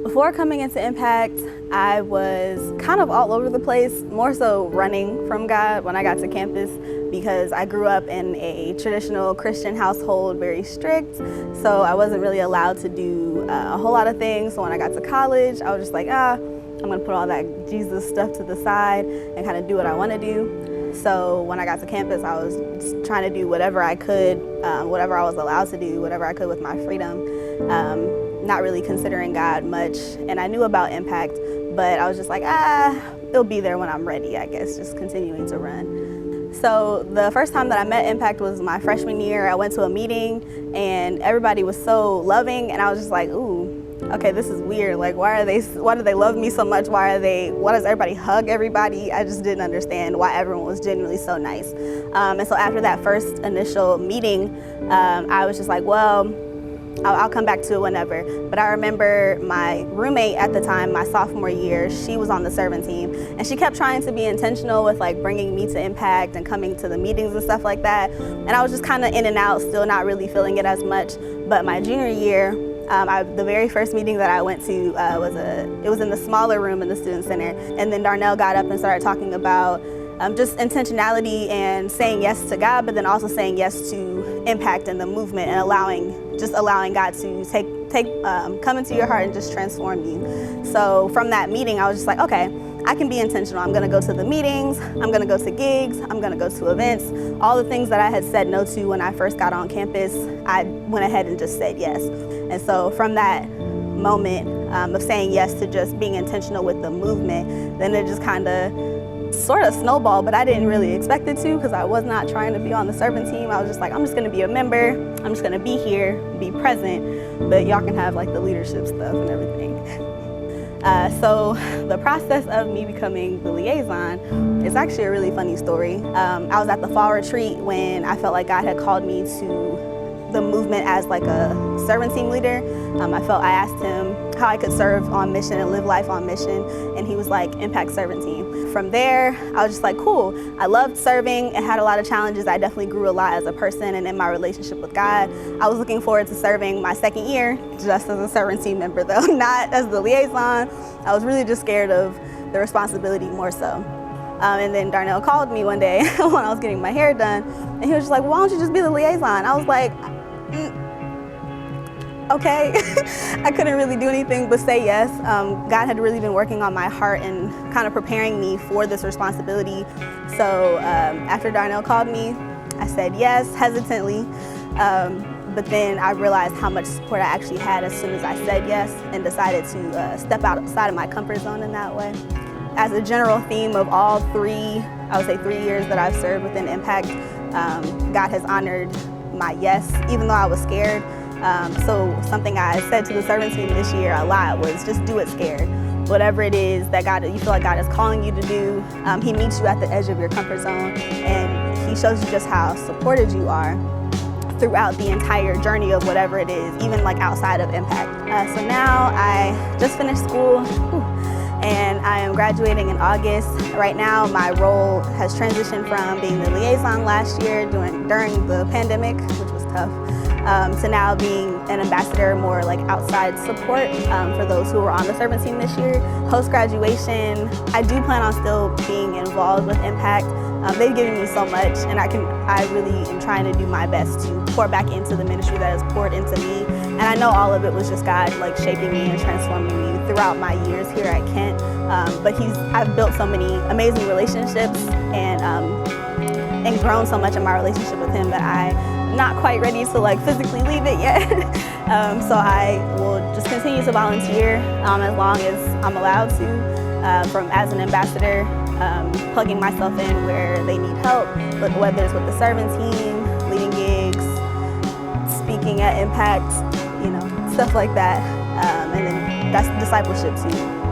Before coming into Impact, I was kind of all over the place, more so running from God when I got to campus because I grew up in a traditional Christian household, very strict, so I wasn't really allowed to do a whole lot of things. So when I got to college, I was just like, I'm gonna put all that Jesus stuff to the side and kind of do what I want to do. So when I got to campus, I was just trying to do whatever I could, whatever I was allowed to do, whatever I could with my freedom. Not really considering God much, and I knew about Impact, but I was just like, it'll be there when I'm ready, I guess, just continuing to run. So the first time that I met Impact was my freshman year. I went to a meeting and everybody was so loving, and I was just like, ooh, okay, this is weird. Like, why do they love me so much? Why does everybody hug everybody? I just didn't understand why everyone was genuinely so nice. And so after that first initial meeting, I was just like, well, I'll come back to it whenever. But I remember my roommate at the time, my sophomore year, she was on the servant team, and she kept trying to be intentional with like bringing me to Impact and coming to the meetings and stuff like that. And I was just kind of in and out, still not really feeling it as much. But my junior year, the very first meeting that I went to was in the smaller room in the student center. And then Darnell got up and started talking about just intentionality and saying yes to God, but then also saying yes to Impact and the movement, and allowing God to come into your heart and just transform you. So from that meeting, I was just like, okay, I can be intentional. I'm gonna go to the meetings, I'm gonna go to gigs, I'm gonna go to events. All the things that I had said no to when I first got on campus, I went ahead and just said yes. And so from that moment of saying yes to just being intentional with the movement, then it just kind of sort of snowballed, but I didn't really expect it to, because I was not trying to be on the servant team. I was just like, I'm just gonna be a member, I'm just gonna be here, be present, but y'all can have like the leadership stuff and everything. So the process of me becoming the liaison is actually a really funny story. I was at the fall retreat when I felt like God had called me to the movement as like a servant team leader. I asked him how I could serve on mission and live life on mission, and he was like, Impact servant team. From there, I was just like, cool. I loved serving and had a lot of challenges. I definitely grew a lot as a person and in my relationship with God. I was looking forward to serving my second year just as a servant team member though, not as the liaison. I was really just scared of the responsibility more so. And then Darnell called me one day when I was getting my hair done, and he was just like, why don't you just be the liaison? I was like, okay. I couldn't really do anything but say yes. God had really been working on my heart and kind of preparing me for this responsibility. So after Darnell called me, I said yes, hesitantly. But then I realized how much support I actually had as soon as I said yes, and decided to step outside of my comfort zone in that way. As a general theme of all I would say 3 years that I've served within Impact, God has honored my yes, even though I was scared. So something I said to the servant team this year a lot was just do it scared. Whatever it is that you feel like God is calling you to do, He meets you at the edge of your comfort zone, and He shows you just how supported you are throughout the entire journey of whatever it is, even like outside of Impact. So now I just finished school, and I am graduating in August. Right now, my role has transitioned from being the liaison last year during the pandemic, which was tough, to now being an ambassador, more like outside support for those who were on the servant team this year. Post-graduation, I do plan on still being involved with Impact. They've given me so much, and I really am trying to do my best to pour back into the ministry that has poured into me. And I know all of it was just God like shaping me and transforming me throughout my years here at Kent. But I've built so many amazing relationships and grown so much in my relationship with Him that I'm not quite ready to like physically leave it yet. So I will just continue to volunteer as long as I'm allowed to, as an ambassador, plugging myself in where they need help, whether it's with the servant team, leading gigs, speaking at Impact, stuff like that. And then that's discipleship too.